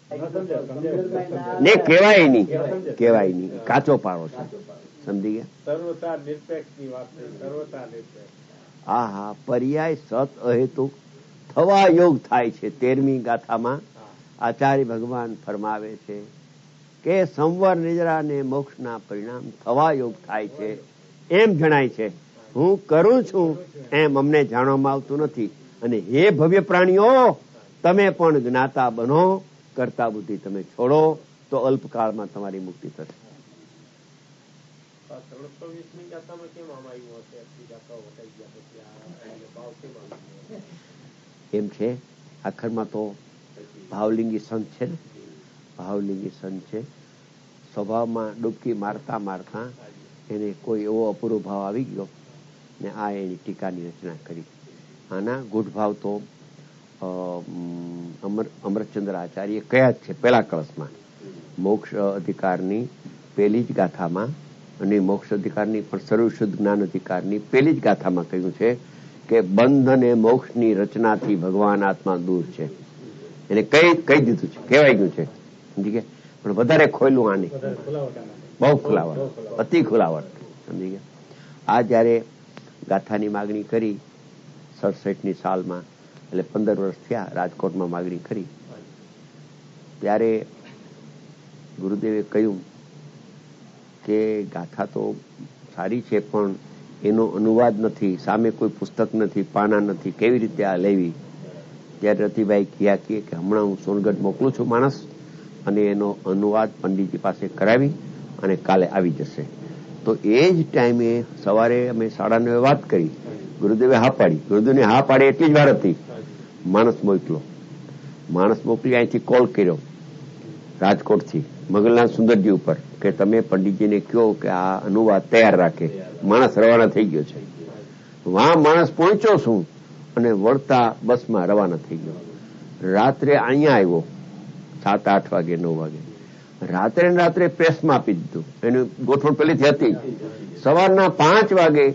ને કહેવાય નહીં, કહેવાય નહીં, કાચો પાડો છે. સમજી ગયા? સર્વતા નિરપેક્ષ ની વાત થઈ. સર્વતા નિરપેક્ષ. હા હા, પર્યાય સત અહેતુક થવા યોગ થાય છે. 13મી ગાથામાં આચાર્ય ભગવાન ફરમાવે છે કે સંવર નિદ્રા ને મોક્ષના પરિણામ થવા યોગ થાય છે. એમ જણાય છે. હું કરું છું એમ અમને જાણવામાં આવતું નથી. અને હે ભવ્ય પ્રાણીઓ, તમે પણ જ્ઞાતા બનો, કરતા બુદ્ધિ તમે છોડો તો અલ્પકાળમાં તમારી મુક્તિ થશે. 320મી ગાથામાં કેમ આમ આવ્યું હશે? આટલી ગાથાઓ વટાઈ ગયા પછી આ ભાવ કેમ આવ્યો? એમ છે, આખરમાં તો ભાવલિંગી સંત છે ને, ભાવલિંગી સંત છે. સ્વભાવમાં ડૂબકી મારતા મારતા એને કોઈ એવો અપૂર્વ ભાવ આવી ગયો ને આ એની ટીકાની રચના કરી. આના ગૂઢ ભાવ તો અમરચંદ્ર આચાર્ય કયા જ છે પેલા કળશમાં. મોક્ષ અધિકારની પહેલી જ ગાથામાં અને મોક્ષ અધિકારની પણ સર્વશુદ્ધ જ્ઞાન અધિકારની પહેલી જ ગાથામાં કહ્યું છે કે બંધ અને મોક્ષની રચનાથી ભગવાન આત્મા દૂર છે. એને કહી દીધું છે, કહેવાય ગયું છે. સમજી ગયા? પણ વધારે ખોયલું આને, બહુ ખુલાવટ, અતિ ખુલાવટ. સમજી ગયા? આ જયારે ગાથાની માગણી કરી 67ની સાલમાં, એટલે 15 વર્ષ થયા, રાજકોટમાં માગણી કરી, ત્યારે ગુરુદેવે કહ્યું કે ગાથા તો સારી છે પણ એનો અનુવાદ નથી, સામે કોઈ પુસ્તક નથી, પાના નથી, કેવી રીતે આ લેવી? ત્યારે રતિભાઈ કહ્યા કે હમણાં હું સોનગઢ મોકલું છું માણસ, અને એનો અનુવાદ પંડિતજી પાસે કરાવી અને કાલે આવી જશે. તો એ જ ટાઈમે સવારે અમે 9:30 વાત કરી. ગુરુદેવે હા પાડી. ગુરુદેવને હા પાડી એટલી જ વાર હતી, માણસ મોકલો. માણસ મોકલી અહીંથી કોલ કર્યો રાજકોટથી મગલનાથ સુંદરજી ઉપર કે તમે પંડિતજીને કહો કે આ અનુવાદ તૈયાર રાખે, માણસ રવાના થઈ ગયો છે. વાં માણસ પહોંચ્યો છું અને વળતા બસમાં રવાના થઈ ગયો. રાત્રે અહીંયા આવ્યો 7-8 વાગે 9 વાગે. રાત્રે પ્રેસમાં આપી દીધું. એની ગોઠવણ પેલીથી હતી. સવારના 5 વાગે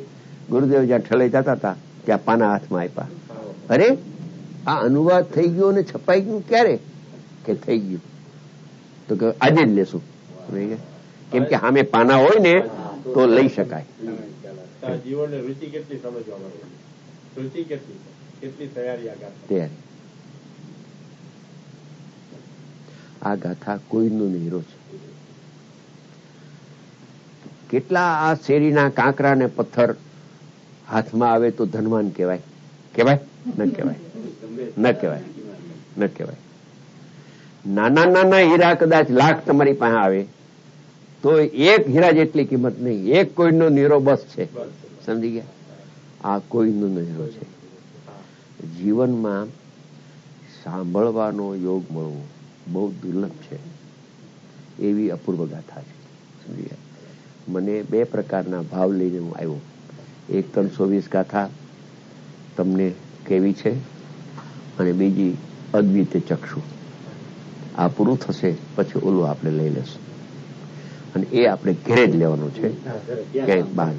ગુરુદેવ જ્યાં ઠલાઈ જતા હતા ત્યાં પાના હાથમાં આપ્યા. અરે આ અનુવાદ થઈ ગયો અને છપાઈ ગયું ક્યારે? કે થઈ ગયું. તો કે આજે જ લેશું. કેમ કે સામે પાના હોય ને તો લઈ શકાય. જીવનની રુચિ કેટલી સમજવા મળે, રુચિ કેટલી તૈયારી આ ગાથા. આ ગાથા કોઈનો હીરો છે. કેટલા આ શેરીના કાંકરા ને પથ્થર હાથમાં આવે તો ધનવાન કહેવાય? કહેવાય? ન કહેવાય, ન કહેવાય, ન કહેવાય. નાના નાના હીરા કદાચ લાખ તમારી પાસે આવે તો એક હીરા જેટલી કિંમત નહીં. એક કોઈનો હીરો બસ છે. સમજી ગયા? આ કોઈનો હીરો છે. જીવનમાં સાંભળવાનો યોગ મળવો બહુ દુર્લભ છે. એવી અપૂર્વ ગાથા છે. સમજી ગયા? મને 2 પ્રકારના ભાવ લઈને હું આવ્યો. એક 320 ગાથા તમને કેવી છે, અને બીજી અદ્વિતીય ચક્ષુ. આ પૂરું થશે પછી ઓલું આપણે લઈ લેશું, અને એ આપણે ઘેરે જ લેવાનું છે, ક્યાંય બહાર.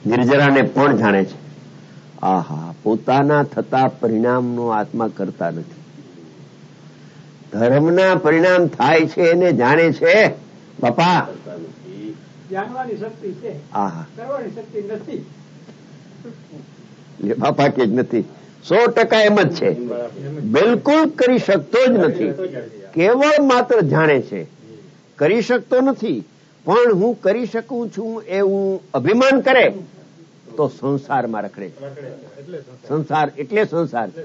નિર્જરાને પણ જાણે છે. આહા, પોતાના થતા પરિણામનો આત્મા કરતા નથી. ધર્મના પરિણામ થાય છે એને જાણે છે. બાપા જાણવાની શક્તિ છે, કરવાની શક્તિ નથી. બાપા કે જ નથી. 100% એમ જ છે. બિલકુલ કરી શકતો જ નથી. કેવળ માત્ર જાણે છે, કરી શકતો નથી. પણ હું કરી શકું છું એવું અભિમાન કરે તો સંસારમાં રખડે છે. સંસાર એટલે સંસાર છે,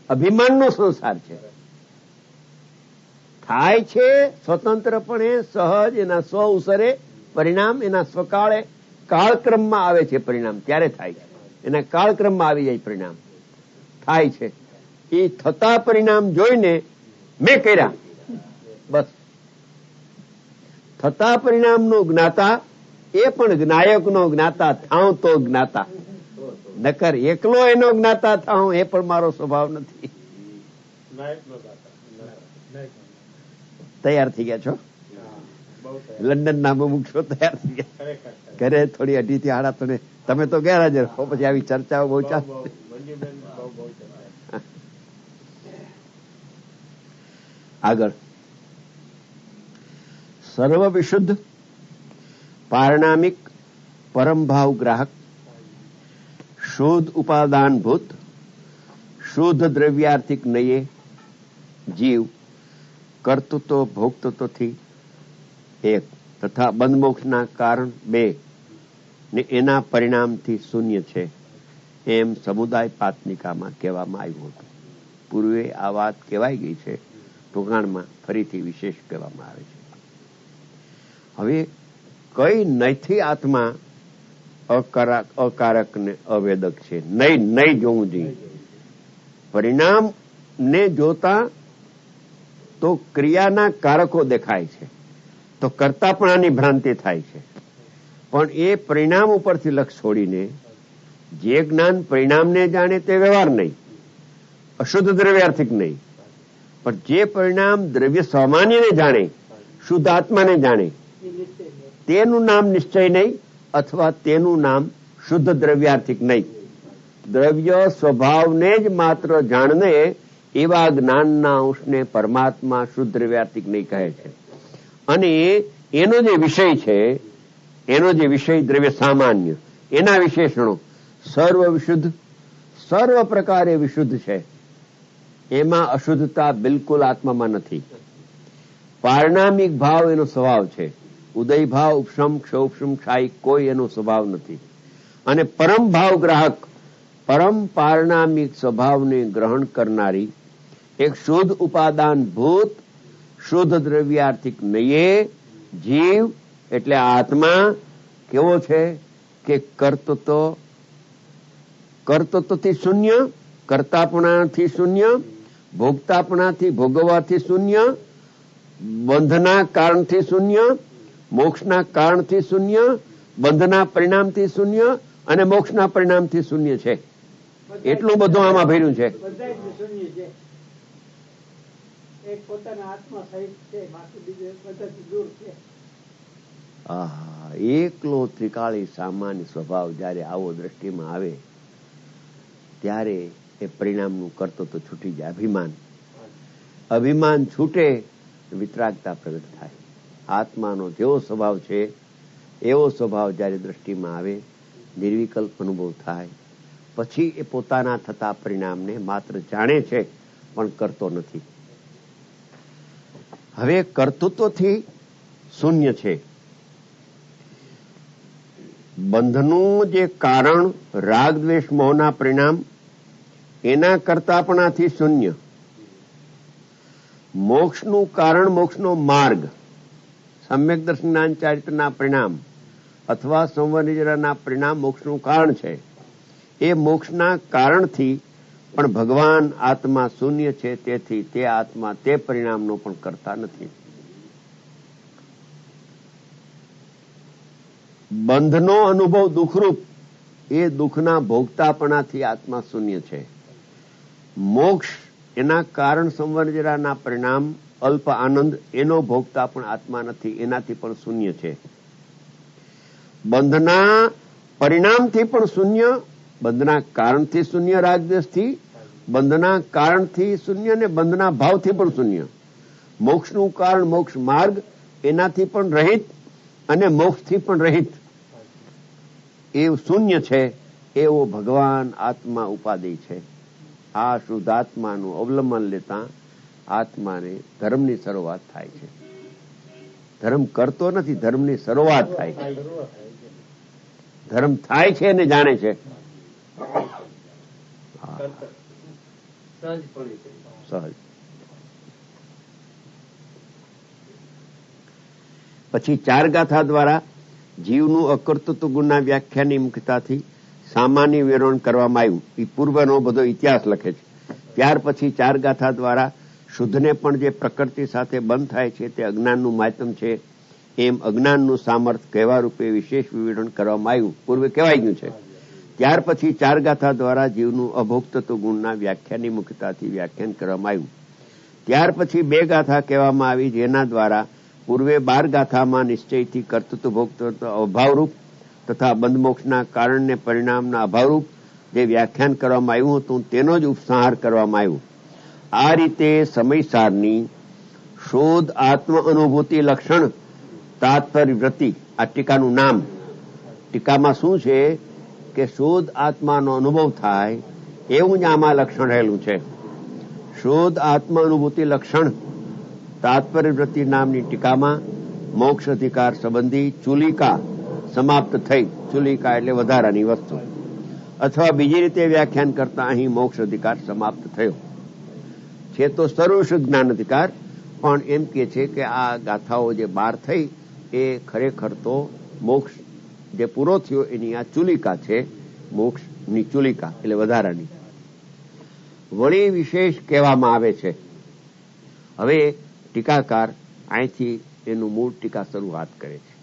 અભિમાનનો સંસાર છે. થાય છે સ્વતંત્રપણે, સહજ, એના સ્વ ઉસરે પરિણામ, એના સ્વકાળે કાળક્રમમાં આવે છે પરિણામ. ત્યારે થાય છે, એના કાળક્રમમાં આવી જાય પરિણામ. થાય છે એ થતા પરિણામ જોઈને મેં કર્યા, બસ. થતા પરિણામનો જ્ઞાતા એ પણ જ્ઞાયકનો જ્ઞાતા થાવ તો જ્ઞાતા, નકર એકલો એનો જ્ઞાતા થાવ એ પણ મારો સ્વભાવ નથી. તૈયાર થઈ ગયા છો? લંડનના મુમુક્ષો તૈયાર થઈ ગયા. ઘરે થોડી 2:30 થી 3:30 તમે તો ગેરહાજર હો. પછી આવી ચર્ચાઓ બહુ ચાલે. આગળ સર્વ વિશુદ્ધ પારણામિક પરમભાવ ગ્રાહક શુદ્ધ ઉપાદાનભૂત શુદ્ધ દ્રવ્યાર્થિક નયે જીવ કર્તૃત્વ ભોક્તૃત્વથી 1 તથા બંધમોક્ષના કારણ 2 ને એના પરિણામથી શૂન્ય છે એમ સમુદાય પાતનિકામાં કહેવામાં આવ્યું હતું. પૂર્વે આ વાત કહેવાઈ ગઈ છે. ટૂંકાણમાં ફરીથી વિશેષ કહેવામાં આવે છે. હવે કઈ નયથી આત્મા અકારક ને અવેદક છે. નય જોવું જોઈએ. પરિણામ ને જોતા તો ક્રિયાના કારકો દેખાય છે, તો કર્તાપણાની ભ્રાંતિ થાય છે. પણ એ પરિણામ ઉપરથી લક્ષ છોડીને જે જ્ઞાન પરિણામને જાણે તે વ્યવહાર નહીં, અશુદ્ધ દ્રવ્યાર્થિક નહીં, પણ જે પરિણામ દ્રવ્ય સામાન્યને જાણે, શુદ્ધ આત્માને જાણે, તેનું નામ નિશ્ચય નહીં અથવા તેનું નામ શુદ્ધ દ્રવ્યાર્થિક નહીં. દ્રવ્ય સ્વભાવને જ માત્ર જાણને એવા જ્ઞાનના અંશને પરમાત્મા શુદ્ધ દ્રવ્યાર્થિક નહીં કહે છે. અને એનો જે વિષય છે, એનો જે વિષય દ્રવ્ય સામાન્ય, એના વિશેષણો સર્વ વિશુદ્ધ, સર્વ પ્રકારે વિશુદ્ધ છે. એમાં અશુદ્ધતા બિલકુલ આત્મામાં નથી. પારણામિક ભાવ એનો સ્વભાવ છે. ઉદય ભાવ, ઉપશમ, ક્ષોપશમ, ક્ષાયિક કોઈ એનો સ્વભાવ નથી. અને પરમ ભાવ ગ્રાહક, પરમ પારણામિક સ્વભાવને ગ્રહણ કરનારી એક શુદ્ધ ઉપાદાન ભૂત શુદ્ધ દ્રવ્યાર્થિક નયે જીવ એટલે આત્મા કેવો છે કે કર્તૃત્વથી શૂન્ય, કર્તાપણાથી શૂન્ય, ભોગતાપણાથી ભોગવવાથી શૂન્ય, બંધના કારણથી શૂન્ય, મોક્ષના કારણથી શૂન્ય, બંધના પરિણામથી શૂન્ય અને મોક્ષના પરિણામથી શૂન્ય છે. એટલું બધું આમાં ભર્યું છે. એકલો ત્રિકાળી સામાન્ય સ્વભાવ જયારે આવો દ્રષ્ટિમાં આવે ત્યારે એ પરિણામનું કરતો તો છૂટી જાય. અભિમાન છૂટે, વિતરાગતા પ્રગટ થાય. આત્માનો જેવો સ્વભાવ છે એવો સ્વભાવ જયારે દ્રષ્ટિમાં આવે, નિર્વિકલ્પ અનુભવ થાય, પછી એ પોતાના થતા પરિણામને માત્ર જાણે છે પણ કરતો નથી. હવે કર્તૃત્વથી શૂન્ય છે. બંધનું જે કારણ રાગ દ્વેષ મોહના પરિણામ, એના કરતાપણાથી શૂન્ય. મોક્ષનું કારણ મોક્ષનો માર્ગ, સમ્યક દર્શન જ્ઞાન ચારિત્રના પરિણામ અથવા સંવર નિજરાના પરિણામ મોક્ષનું કારણ છે. એ મોક્ષના કારણથી પણ ભગવાન આત્મા શૂન્ય છે. તેથી તે આત્મા તે પરિણામનો પણ કરતા નથી. બંધનો અનુભવ દુઃખરૂપ, એ દુઃખના ભોગતાપણાથી આત્મા શૂન્ય છે. મોક્ષ એના કારણ સંવર્જરાના પરિણામ અલ્પ આનંદ, એનો ભોગતા પણ આત્મા નથી, એનાથી પણ શૂન્ય છે. બંધના પરિણામથી પણ શૂન્ય, બંધના કારણથી શૂન્ય રાગદ્વેષથી, બંધના કારણથી શૂન્ય ને બંધના ભાવથી પણ શૂન્ય. મોક્ષનું કારણ મોક્ષ માર્ગ, એનાથી પણ રહિત અને મોક્ષથી પણ રહિત એ શૂન્ય છે. એવો ભગવાન આત્મા ઉપાધિ છે. આ શુદ્ધાત્માનું અવલંબન લેતા આત્માને ધર્મની શરૂઆત થાય છે. ધર્મ કરતો નથી, ધર્મની શરૂઆત થાય છે. ધર્મ થાય છે અને જાણે છે. સહજ. પછી 4 ગાથા દ્વારા જીવનું અકર્તૃત્વ ગુણના વ્યાખ્યાની મુખ્યતાથી સામાન્ય વિવરણ કરવામાં આવ્યું. એ પૂર્વનો બધો ઇતિહાસ લખે છે. ત્યાર પછી 4 ગાથા દ્વારા શુદ્ધને પણ જે પ્રકૃતિ સાથે બંધ થાય છે તે અજ્ઞાનનું માધ્યમ છે, એમ અજ્ઞાનનું સામર્થ્ય કહેવા રૂપે વિશેષ વિવરણ કરવામાં આવ્યું. પૂર્વે કહેવાઈ ગયું છે. ત્યાર પછી 4 ગાથા દ્વારા જીવનું અભોક્તત્વ ગુણના વ્યાખ્યાની મુખ્યતાથી વ્યાખ્યાન કરવામાં આવ્યું. ત્યાર પછી 2 ગાથા કહેવામાં આવી જેના દ્વારા પૂર્વે 12 ગાથામાં નિશ્ચયથી કર્તૃત્વ ભોક્તૃત્વ અભાવરૂપ તથા બંધમોક્ષના કારણને પરિણામના અભાવરૂપ જે વ્યાખ્યાન કરવામાં આવ્યું હતું તેનો જ ઉપસંહાર કરવામાં આવ્યું. આ રીતે સમયસારની શોધ આત્મ અનુભૂતિ લક્ષણ તાત્પર્ય વૃત્તિ, આ ટીકાનું નામ. ટીકામાં શું છે કે શોધ આત્માનો અનુભવ થાય એવું જ આમાં લક્ષણ રહેલું છે. શોધ આત્મ અનુભૂતિ લક્ષણ તાત્પર્ય વૃત્તિ નામની ટીકામાં મોક્ષ અધિકાર સંબંધી ચુલિકા સમાપ્ત થઈ. ચુલિકા એટલે વધારાની વસ્તુ, અથવા બીજી રીતે વ્યાખ્યાન કરતા અહીં મોક્ષ અધિકાર સમાપ્ત થયો છે. તો સર્વશુદ્ધ જ્ઞાન અધિકાર, પણ એમ કે છે કે આ ગાથાઓ જે 12 થઈ એ ખરેખર તો મોક્ષ જે પૂરો થયો એની આ ચુલિકા છે, મોક્ષની ચુલિકા એટલે વધારાની. વળી વિશેષ કહેવામાં આવે છે. હવે ટીકાકાર અહીંથી એનું મૂળ ટીકા શરૂઆત કરે છે.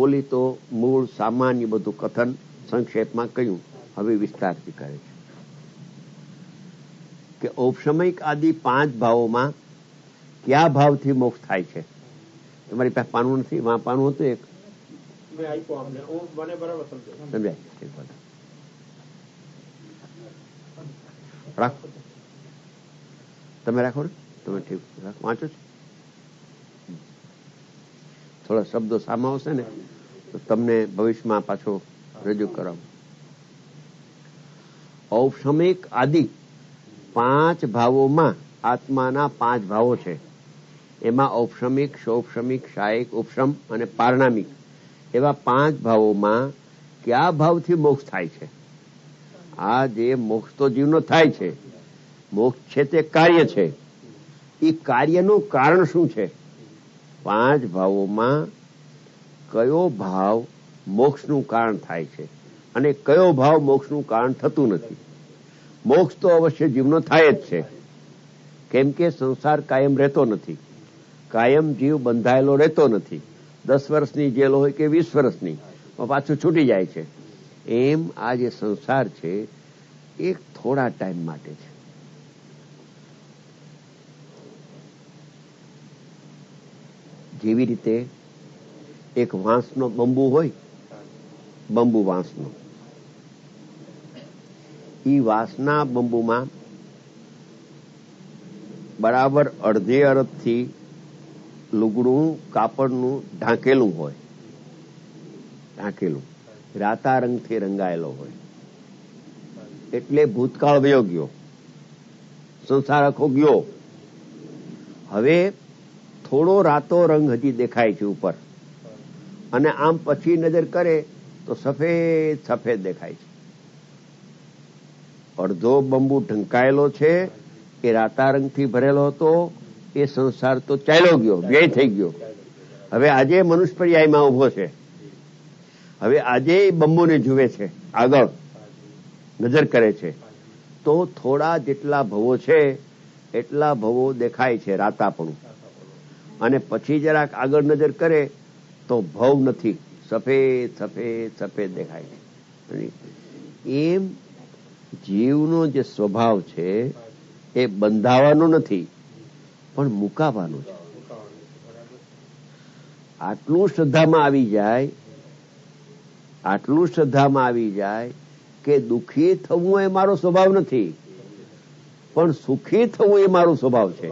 ઓલી તો મૂળ સામાન્ય બધું કથન સંક્ષેપમાં કહ્યું, હવે વિસ્તારથી કહે છે કે ઔપસમયિક આદિ 5 ભાવોમાં કયા ભાવથી મોક્ષ થાય છે. તમારી પાસે પાનું નથી? વાં પાનું હતું એક, સમજાય? રાખો, તમે રાખો ને, તમે ઠીક વાંચો છો. થોડા શબ્દો સામા આવશે ને તો તમને ભવિષ્યમાં પાછો રજૂ કરાવું. ઔપસમયિક આદિ 5 ભાવોમાં આત્માના 5 ભાવો છે. એમાં ઔપસમિક, સૌપસમિક, શાયિક, ઉપસમ અને પારણામિક એવા 5 ભાવોમાં કયા ભાવથી મોક્ષ થાય છે? આ જે મોક્ષ તો જીવનો થાય છે, મોક્ષ છે તે કાર્ય છે. એ કાર્યનું કારણ શું છે? 5 ભાવોમાં કયો ભાવ મોક્ષનું કારણ થાય છે અને કયો ભાવ મોક્ષનું કારણ થતું નથી? મોક્ષ તો અવશ્ય જીવનો થાય જ છે, કેમ કે સંસાર કાયમ રહેતો નથી. કાયમ જીવ બંધાયેલો રહેતો નથી. 10 વર્ષની જેલ હોય કે 20 વર્ષની, પાછું છૂટી જાય છે. એમ આ જે સંસાર છે એ થોડા ટાઈમ માટે છે. જેવી રીતે એક વાંસનો બંબુ હોય, બંબુ વાંસનો, ઈ વાંસના બંબુમાં બરાબર અડધે અડધથી લુગડું કાપડનું ઢાંકેલું હોય, ઢાંકેલું રાતા રંગથી રંગાયેલો હોય. એટલે ભૂતકાળ વયો ગયો, સંસાર આખો ગયો. હવે થોડો રાતો રંગ હજી દેખાય છે ઉપર, અને આમ પછી નજર કરે તો સફેદ સફેદ દેખાય છે. અડધો બંબુ ઢંકાયેલો છે, એ રાતા રંગથી ભરેલો હતો. એ સંસાર તો ચાલ્યો ગયો, વ્યય થઈ ગયો. હવે આજે મનુષ્ય પર્યાયમાં ઉભો છે. હવે આજે બંબુને જુએ છે, આગળ નજર કરે છે તો થોડા જેટલા ભવો છે એટલા ભવો દેખાય છે, રાતાપણું. અને પછી જરાક આગળ નજર કરે તો ભવ નથી, સફેદ સફેદ સફેદ દેખાય છે. એમ જીવનો જે સ્વભાવ છે એ બંધાવાનો નથી, પણ મુકાવાનો છે. આટલું શ્રદ્ધામાં આવી જાય, આટલું શ્રદ્ધામાં આવી જાય કે દુઃખી થવું એ મારો સ્વભાવ નથી, પણ સુખી થવું એ મારો સ્વભાવ છે.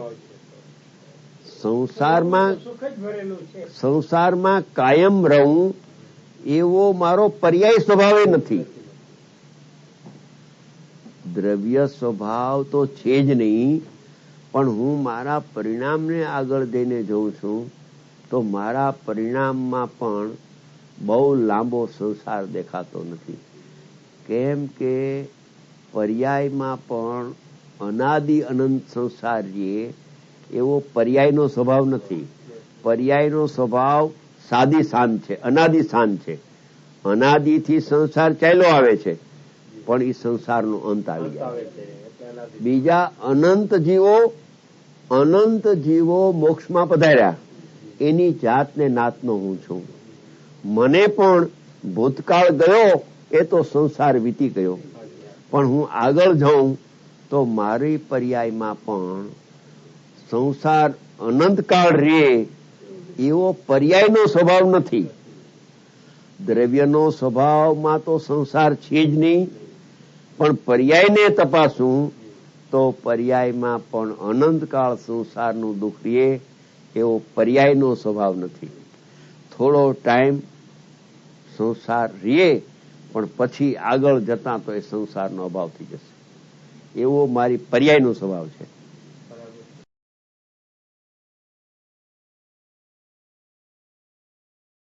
સંસારમાં કાયમ રહું એવો મારો પર્યાય સ્વભાવ નથી. દ્રવ્ય સ્વભાવ તો છે જ નહીં, પણ હું મારા પરિણામને આગળ દઈને જોઉં છું તો મારા પરિણામમાં પણ બહુ લાંબો સંસાર દેખાતો નથી. કેમ કે પર્યાયમાં પણ અનાદિ અનંત સંસાર રહીએ એવો પર્યાયનો સ્વભાવ નથી. પર્યાયનો સ્વભાવ સાદી શાન છે, અનાદિ શાન છે. અનાદિથી સંસાર ચાલ્યો આવે છે, પણ એ સંસારનો અંત આવી જાય. બીજા અનંત જીવો મોક્ષમાં પધાર્યા, એની જાતને નાતનો હું છું. મને પણ ભૂતકાળ ગયો એ તો સંસાર વીતી ગયો, પણ હું આગળ જાઉં તો મારી પર્યાયમાં પણ સંસાર અનંતકાળ રહે એવો પર્યાયનો સ્વભાવ નથી. દ્રવ્યનો સ્વભાવમાં તો સંસાર છે જ નહીં, પણ પર્યાયને તપાસું તો પર્યાયમાં પણ અનંતકાળ સંસારનું દુઃખ રહે એવો પર્યાયનો સ્વભાવ નથી. થોડો ટાઈમ સંસાર રહે પણ પછી આગળ જતા તો એ સંસારનો અભાવ થઈ જશે, એવો મારી પર્યાયનો સ્વભાવ છે.